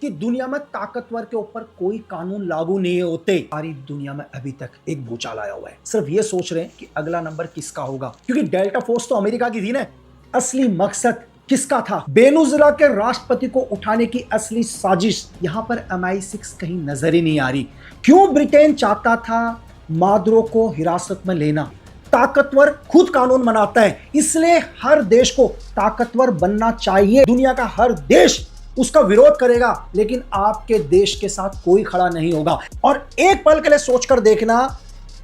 कि दुनिया में ताकतवर के ऊपर कोई कानून लागू नहीं होते। सारी दुनिया में अभी तक एक भूचाल आया हुआ है, सिर्फ ये सोच रहे हैं कि अगला नंबर किसका होगा, क्योंकि डेल्टा फोर्स तो अमेरिका की थी ना। असली मकसद किसका था? वेनेजुएला के राष्ट्रपति को उठाने की असली साजिश। यहां पर MI6 कहीं नजर ही नहीं आ रही। क्यों ब्रिटेन चाहता था मादुरो को हिरासत में लेना? ताकतवर खुद कानून बनाता है, इसलिए हर देश को ताकतवर बनना चाहिए। दुनिया का हर देश उसका विरोध करेगा, लेकिन आपके देश के साथ कोई खड़ा नहीं होगा। और एक पल के लिए सोचकर देखना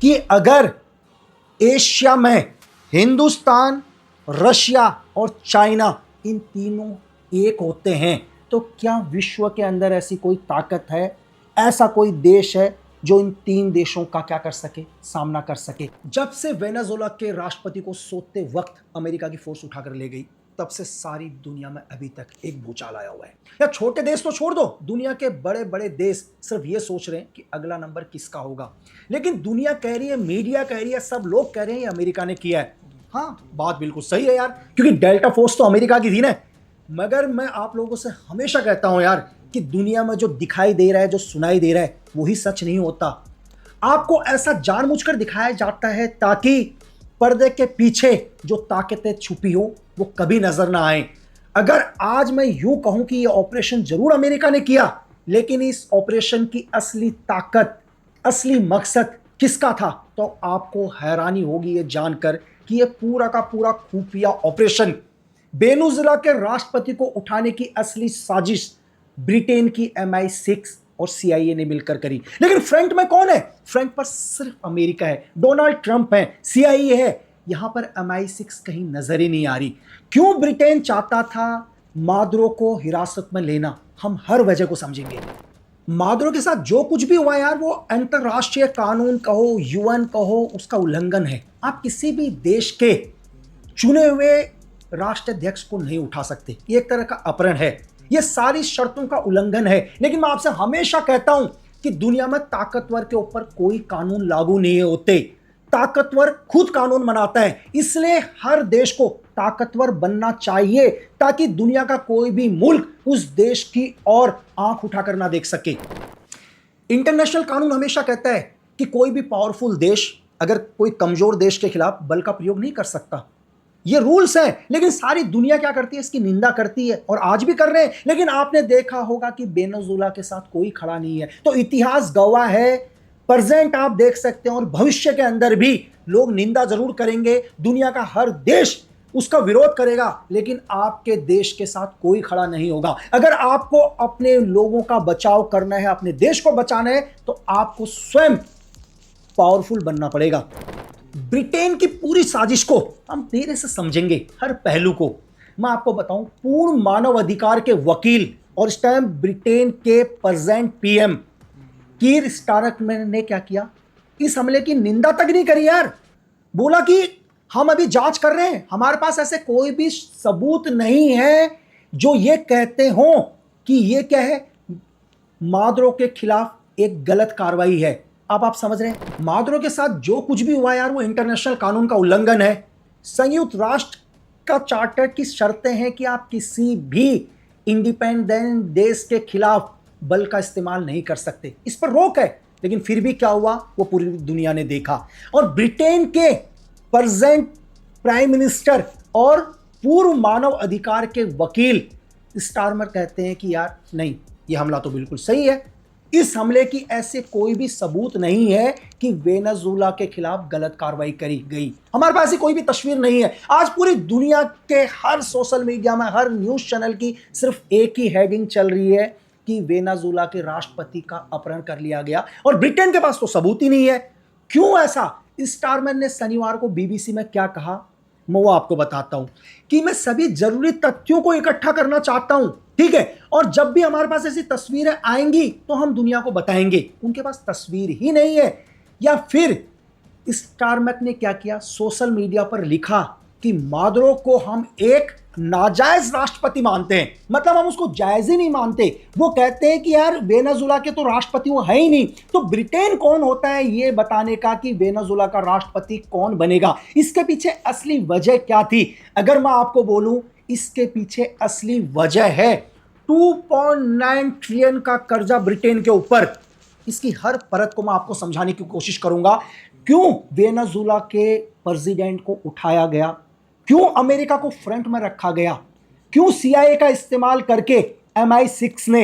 कि अगर एशिया में हिंदुस्तान, रशिया और चाइना इन तीनों एक होते हैं, तो क्या विश्व के अंदर ऐसी कोई ताकत है, ऐसा कोई देश है जो इन तीन देशों का क्या कर सके, सामना कर सके? जब से वेनेजुएला के राष्ट्रपति को सोते वक्त अमेरिका की फोर्स उठाकर ले गई, तब से सारी दुनिया में अभी तक एक भूचाल आया हुआ है। या छोटे देश तो छोड़ दो, दुनिया के बड़े बड़े देश सिर्फ ये सोच रहे हैं कि अगला नंबर किसका होगा। लेकिन दुनिया कह रही है, मीडिया कह रही है, सब लोग कह रहे हैं ये अमेरिका ने किया है। हाँ, बात बिल्कुल सही है यार, क्योंकि डेल्टा फोर्स तो अमेरिका की थी ना। मगर मैं आप लोगों से हमेशा कहता हूं यार कि दुनिया में जो दिखाई दे रहा है, जो सुनाई दे रहा है, वही सच नहीं होता। आपको ऐसा जानबूझकर दिखाया जाता है ताकि पर्दे के पीछे जो ताकतें छुपी हो वो कभी नजर ना आए। अगर आज मैं यूं कहूं कि यह ऑपरेशन जरूर अमेरिका ने किया, लेकिन इस ऑपरेशन की असली ताकत, असली मकसद किसका था, तो आपको हैरानी होगी ये जानकर कि यह पूरा का पूरा खुफिया ऑपरेशन वेनेजुएला के राष्ट्रपति को उठाने की असली साजिश ब्रिटेन की MI6 और CIA ने मिलकर करी। लेकिन फ्रंट में कौन है? फ्रंट पर सिर्फ अमेरिका है, डोनाल्ड ट्रंप है, CIA है। यहां पर MI6 कहीं नजर ही नहीं आ रही। क्यों ब्रिटेन चाहता था मादुरो को हिरासत में लेना? हम हर वजह को समझेंगे। मादुरो के साथ जो कुछ भी हुआ यार, वो अंतरराष्ट्रीय कानून कहो, UN कहो, उसका उल्लंघन है। आप किसी भी देश के चुने हुए राष्ट्राध्यक्ष को नहीं उठा सकते, ये एक तरह का अपहरण है, ये सारी शर्तों का उल्लंघन है। लेकिन मैं आपसे हमेशा कहता हूं कि दुनिया में ताकतवर के ऊपर कोई कानून लागू नहीं होते। ताकतवर खुद कानून बनाता है, इसलिए हर देश को ताकतवर बनना चाहिए ताकि दुनिया का कोई भी मुल्क उस देश की ओर आंख उठाकर ना देख सके। इंटरनेशनल कानून हमेशा कहता है कि कोई भी पावरफुल देश अगर कोई कमजोर देश के खिलाफ बल का प्रयोग नहीं कर सकता। ये रूल्स हैं, लेकिन सारी दुनिया क्या करती है? इसकी निंदा करती है, और आज भी कर रहे हैं। लेकिन आपने देखा होगा कि वेनेजुएला के साथ कोई खड़ा नहीं है। तो इतिहास गवाह है, प्रेजेंट आप देख सकते हैं, और भविष्य के अंदर भी लोग निंदा जरूर करेंगे। दुनिया का हर देश उसका विरोध करेगा, लेकिन आपके देश के साथ कोई खड़ा नहीं होगा। अगर आपको अपने लोगों का बचाव करना है, अपने देश को बचाना है, तो आपको स्वयं पावरफुल बनना पड़ेगा। ब्रिटेन की पूरी साजिश को हम धीरे से समझेंगे, हर पहलू को। मैं आपको बताऊं, पूर्ण मानव अधिकार के वकील और इस टाइम ब्रिटेन के प्रेजेंट PM कीर स्टारमर ने क्या किया? इस हमले की निंदा तक नहीं करी यार। बोला कि हम अभी जांच कर रहे हैं, हमारे पास ऐसे कोई भी सबूत नहीं है जो ये कहते हो कि ये क्या है, मादुरो के खिलाफ एक गलत कार्रवाई है। अब आप समझ रहे हैं, मादुरो के साथ जो कुछ भी हुआ यार, वो इंटरनेशनल कानून का उल्लंघन है। संयुक्त राष्ट्र का चार्टर की शर्तें हैं कि आप किसी भी इंडिपेंडेंट देश के खिलाफ बल का इस्तेमाल नहीं कर सकते, इस पर रोक है। लेकिन फिर भी क्या हुआ, वो पूरी दुनिया ने देखा। और ब्रिटेन के प्रेजेंट प्राइम मिनिस्टर और पूर्व मानव अधिकार के वकील स्टारमर कहते हैं कि यार नहीं, ये हमला तो बिल्कुल सही है, इस हमले की ऐसे कोई भी सबूत नहीं है कि वेनेजुएला के खिलाफ गलत कार्रवाई करी गई। हमारे पास ऐसी कोई भी तस्वीर नहीं है। आज पूरी दुनिया के हर सोशल मीडिया में, हर न्यूज चैनल की सिर्फ एक ही हेडिंग चल रही है कि वेनेजुएला के राष्ट्रपति का अपहरण कर लिया गया, और ब्रिटेन के पास तो सबूत ही नहीं है। क्यों ऐसा? स्टारमर ने शनिवार को BBC में क्या कहा, मैं वो आपको बताता हूं कि मैं सभी जरूरी तथ्यों को इकट्ठा करना चाहता हूं, ठीक है, और जब भी हमारे पास ऐसी तस्वीरें आएंगी तो हम दुनिया को बताएंगे। उनके पास तस्वीर ही नहीं है। या फिर स्टारमर ने क्या किया, सोशल मीडिया पर लिखा कि मादुरो को हम एक नाजायज राष्ट्रपति मानते हैं, मतलब हम उसको जायज ही नहीं मानते। वो कहते हैं कि यार वेनेजुएला के तो राष्ट्रपति वो है ही नहीं, तो ब्रिटेन कौन होता है ये बताने का कि वेनेजुएला का राष्ट्रपति कौन बनेगा? इसके पीछे असली वजह क्या थी? अगर मैं आपको बोलूं, इसके पीछे असली वजह है 2.9 ट्रिलियन का कर्जा ब्रिटेन के ऊपर। इसकी हर परत को मैं आपको समझाने की कोशिश करूंगा। क्यों वेनेजुएला के प्रेसिडेंट को उठाया गया, क्यों अमेरिका को फ्रंट में रखा गया, क्यों सीआईए का इस्तेमाल करके MI6 ने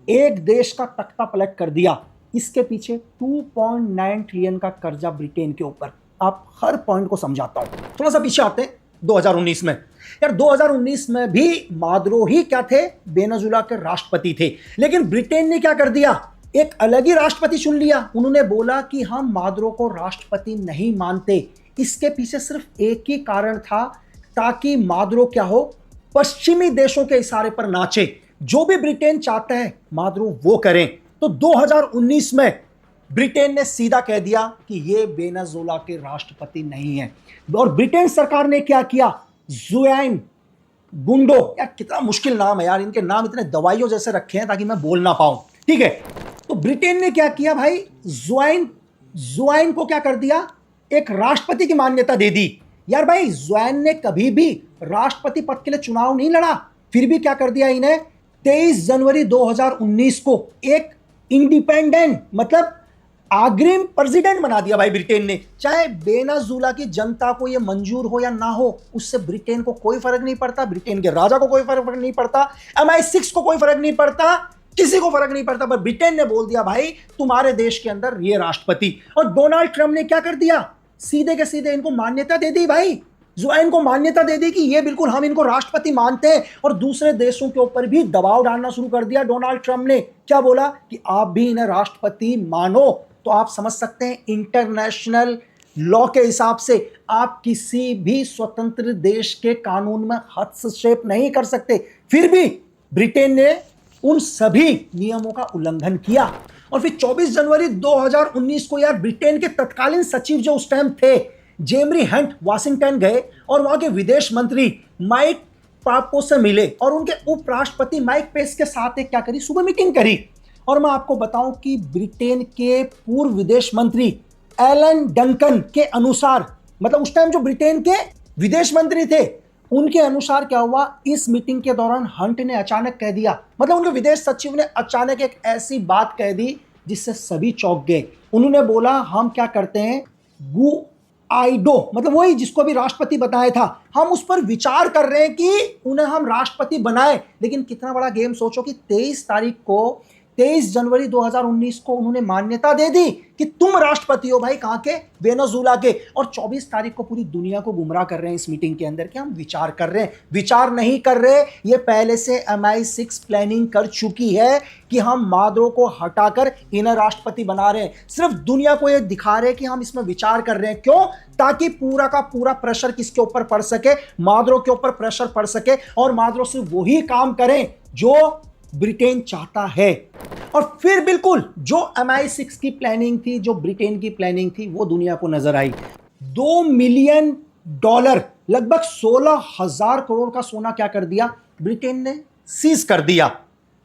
एक देश का तख्ता पलट कर दिया। इसके पीछे 2.9 ट्रिलियन का कर्जा ब्रिटेन के ऊपर। आप हर पॉइंट को समझाता हूं। थोड़ा सा पीछे आते हैं 2019 में। यार 2019 में भी मादुरो ही क्या थे, वेनेजुएला के राष्ट्रपति थे। लेकिन ब्रिटेन ने क्या कर दिया, एक अलग ही राष्ट्रपति चुन लिया। उन्होंने बोला कि हम मादुरो को राष्ट्रपति नहीं मानते। इसके पीछे सिर्फ एक ही कारण था, ताकि मादुरो क्या हो, पश्चिमी देशों के इशारे पर नाचे। जो भी ब्रिटेन चाहता है मादुरो वो करें। तो 2019 में ब्रिटेन ने सीधा कह दिया कि ये वेनेजुएला के राष्ट्रपति नहीं है। और ब्रिटेन सरकार ने क्या किया, जुआन गुंडो, यार कितना मुश्किल नाम है यार, इनके नाम इतने दवाइयों जैसे रखे हैं ताकि मैं बोल ना पाऊं, ठीक है। तो ब्रिटेन ने क्या किया भाई, जुआन को क्या कर दिया, एक राष्ट्रपति की मान्यता दे दी। यार भाई जुआन ने कभी भी राष्ट्रपति पद के लिए चुनाव नहीं लड़ा, फिर भी क्या कर दिया इन्हें 23 जनवरी 2019 को एक इंडिपेंडेंट मतलब अग्रिम प्रेसिडेंट बना दिया भाई ब्रिटेन ने। चाहे वेनेजुएला की जनता को यह मंजूर हो या ना हो, उससे ब्रिटेन को कोई फर्क नहीं पड़ता, ब्रिटेन के राजा को कोई फर्क नहीं पड़ता, MI6 को कोई फर्क नहीं पड़ता, किसी को फर्क नहीं पड़ता। पर ब्रिटेन ने बोल दिया भाई तुम्हारे देश के अंदर ये राष्ट्रपति। और डोनाल्ड ट्रंप ने क्या कर दिया, सीधे के सीधे इनको मान्यता दे दी भाई, जुआन को मान्यता दे दी कि ये बिल्कुल हम इनको राष्ट्रपति मानते हैं। और दूसरे देशों के ऊपर भी दबाव डालना शुरू कर दिया डोनाल्ड ट्रंप ने। क्या बोला कि आप भी इन्हें राष्ट्रपति मानो। तो आप समझ सकते हैं इंटरनेशनल लॉ के हिसाब से आप किसी भी स्वतंत्र देश के कानून में हस्तक्षेप नहीं कर सकते। फिर भी ब्रिटेन ने उन सभी नियमों का उल्लंघन किया। और फिर 24 जनवरी 2019 को यार ब्रिटेन के तत्कालीन सचिव जो उस टाइम थे जेमरी हंट वाशिंगटन गए और वहां के विदेश मंत्री माइक पापो से मिले और उनके उपराष्ट्रपति माइक पेस के साथ एक क्या करी, सुबह मीटिंग करी। और मैं आपको बताऊं कि ब्रिटेन के पूर्व विदेश मंत्री एलन डंकन के अनुसार, मतलब उस टाइम जो ब्रिटेन के विदेश मंत्री थे उनके अनुसार क्या हुआ, इस मीटिंग के दौरान हंट ने अचानक कह दिया, मतलब उनके विदेश सचिव ने अचानक एक ऐसी बात कह दी जिससे सभी चौंक गए। उन्होंने बोला हम क्या करते हैं, गुआइडो मतलब वही जिसको भी राष्ट्रपति बताया था, हम उस पर विचार कर रहे हैं कि उन्हें हम राष्ट्रपति बनाए। लेकिन कितना बड़ा गेम सोचो कि 23 जनवरी 2019 को उन्होंने मान्यता दे दी कि तुम राष्ट्रपति हो भाई, कहां के, वेनेजुएला के। और 24 तारीख को पूरी दुनिया को गुमराह कर रहे हैं इस मीटिंग के अंदर कि हम विचार कर रहे हैं। विचार नहीं कर रहे, ये पहले से MI6 प्लानिंग कर चुकी है कि हम मादुरो को हटाकर इन्हें राष्ट्रपति बना रहे हैं। सिर्फ दुनिया को ये दिखा रहे हैं कि हम इसमें विचार कर रहे हैं। क्यों, ताकि पूरा का पूरा प्रेशर किसके ऊपर पड़ सके, मादुरो के ऊपर प्रेशर पड़ सके और मादुरो सिर्फ वही काम करें जो ब्रिटेन चाहता है। और फिर बिल्कुल जो MI6 की प्लानिंग थी, जो ब्रिटेन की प्लानिंग थी, वो दुनिया को नजर आई। $2 मिलियन लगभग 16,000 करोड़ का सोना क्या कर दिया, ब्रिटेन ने सीज कर दिया।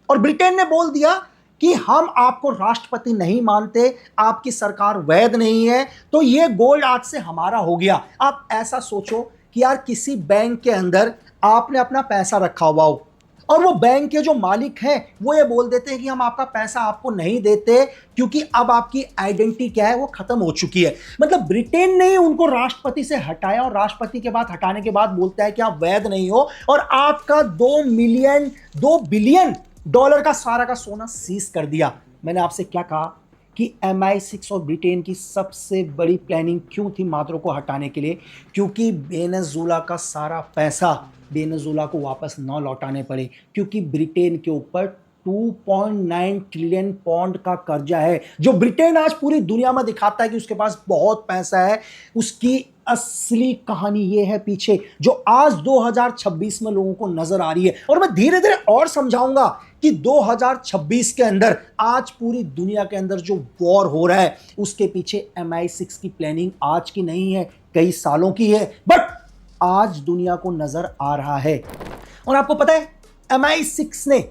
और ब्रिटेन ने बोल दिया कि हम आपको राष्ट्रपति नहीं मानते, आपकी सरकार वैध नहीं है, तो ये गोल्ड आज से हमारा हो गया। आप ऐसा सोचो कि यार किसी बैंक के अंदर आपने अपना पैसा रखा हुआ हो और वो बैंक के जो मालिक हैं वो ये बोल देते हैं कि हम आपका पैसा आपको नहीं देते क्योंकि अब आपकी आइडेंटिटी क्या है, वो खत्म हो चुकी है। मतलब ब्रिटेन ने उनको राष्ट्रपति से हटाया और राष्ट्रपति के बाद हटाने के बाद बोलता है कि आप वैध नहीं हो और आपका $2 बिलियन का सारा का सोना सीज कर दिया। मैंने आपसे क्या कहा कि MI6 और ब्रिटेन की सबसे बड़ी प्लानिंग क्यों थी मादुरो को हटाने के लिए, क्योंकि वेनेजुएला का सारा पैसा वेनेजुएला को वापस न लौटाने पड़े, क्योंकि ब्रिटेन के ऊपर 2.9 ट्रिलियन पाउंड का कर्जा है जो ब्रिटेन आज पूरी दुनिया में दिखाता है कि उसके पास बहुत पैसा है। उसकी असली कहानी ये है पीछे जो आज 2026 में लोगों को नजर आ रही है। और मैं धीरे धीरे और समझाऊंगा कि 2026 के अंदर आज पूरी दुनिया के अंदर जो वॉर हो रहा है उसके पीछे MI6 की प्लानिंग आज की नहीं है, कई सालों की है, बट आज दुनिया को नजर आ रहा है। और आपको पता है MI6 ने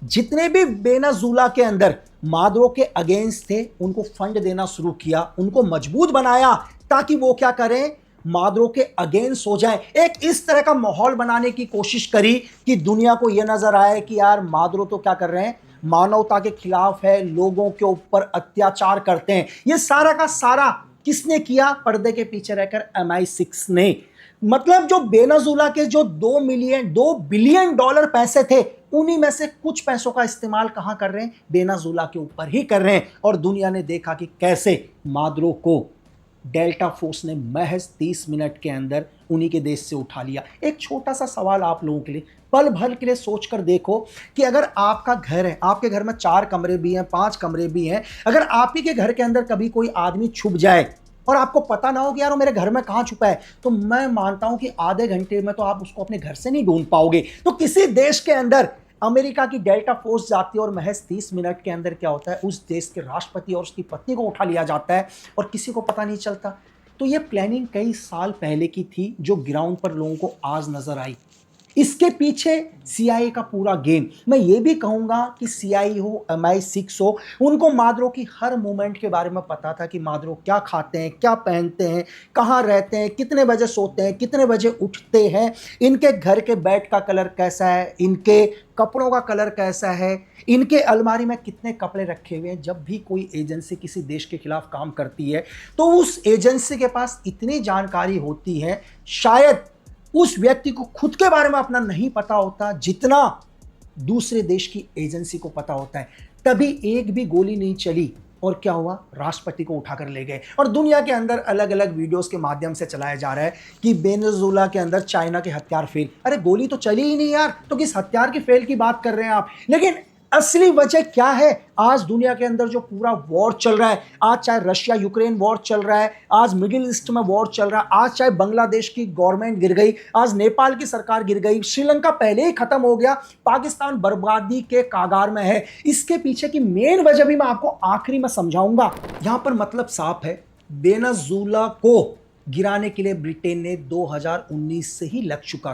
जितने भी वेनेजुएला के अंदर मादुरो के अगेंस्ट थे उनको फंड देना शुरू किया, उनको मजबूत बनाया ताकि वो क्या करें, मादुरो के अगेंस्ट हो जाएं। एक इस तरह का माहौल बनाने की कोशिश करी कि दुनिया को यह नजर आए कि यार मादुरो तो क्या कर रहे हैं, मानवता के खिलाफ है, लोगों के ऊपर अत्याचार करते हैं। ये सारा का सारा किसने किया? पर्दे के पीछे रहकर MI6 ने। मतलब जो वेनेजुएला के जो 2 बिलियन डॉलर पैसे थे, उन्हीं में से कुछ पैसों का इस्तेमाल कहां कर रहे हैं? वेनेजुएला के ऊपर ही कर रहे हैं। और दुनिया ने देखा कि कैसे मादुरो को डेल्टा फोर्स ने महज 30 मिनट के अंदर उन्हीं के देश से उठा लिया। एक छोटा सा सवाल आप लोगों के लिए, पल भर के लिए सोच कर देखो कि अगर आपका घर है, आपके घर में 4 कमरे भी हैं, 5 कमरे भी हैं, अगर आप ही के घर के अंदर कभी कोई आदमी छुप जाए और आपको पता ना हो कि यार वो मेरे घर में कहां छुपा है, तो मैं मानता हूं कि आधे घंटे में तो आप उसको अपने घर से नहीं ढूंढ पाओगे। तो किसी देश के अंदर अमेरिका की डेल्टा फोर्स जाती है और महज 30 मिनट के अंदर क्या होता है, उस देश के राष्ट्रपति और उसकी पत्नी को उठा लिया जाता है और किसी को पता नहीं चलता। तो ये प्लानिंग कई साल पहले की थी जो ग्राउंड पर लोगों को आज नजर आई। इसके पीछे CIA का पूरा गेम। मैं ये भी कहूंगा कि CIA हो, MI6 हो, उनको मादुरो की हर मूवमेंट के बारे में पता था कि मादुरो क्या खाते हैं, क्या पहनते हैं, कहाँ रहते हैं, कितने बजे सोते हैं, कितने बजे उठते हैं, इनके घर के बेड का कलर कैसा है, इनके कपड़ों का कलर कैसा है, इनके अलमारी में कितने कपड़े रखे हुए हैं। जब भी कोई एजेंसी किसी देश के खिलाफ काम करती है तो उस एजेंसी के पास इतनी जानकारी होती है, शायद उस व्यक्ति को खुद के बारे में अपना नहीं पता होता जितना दूसरे देश की एजेंसी को पता होता है। तभी एक भी गोली नहीं चली और क्या हुआ, राष्ट्रपति को उठाकर ले गए। और दुनिया के अंदर अलग अलग वीडियोस के माध्यम से चलाया जा रहा है कि वेनेजुएला के अंदर चाइना के हथियार फेल। अरे गोली तो चली ही नहीं यार, तो किस हथियार की फेल की बात कर रहे हैं आप? लेकिन असली वजह क्या है? आज दुनिया के अंदर जो पूरा वॉर चल रहा है, आज चाहे रशिया यूक्रेन वॉर चल रहा है, आज मिडिल ईस्ट में वॉर चल रहा है, आज चाहे बांग्लादेश की गवर्नमेंट गिर गई, आज नेपाल की सरकार गिर गई, श्रीलंका पहले ही खत्म हो गया, पाकिस्तान बर्बादी के कागार में है। इसके पीछे की मेन वजह भी मैं आपको आखिरी में समझाऊंगा। यहां पर मतलब साफ है, वेनेजुएला को गिराने के लिए ब्रिटेन ने 2019 से ही लग चुका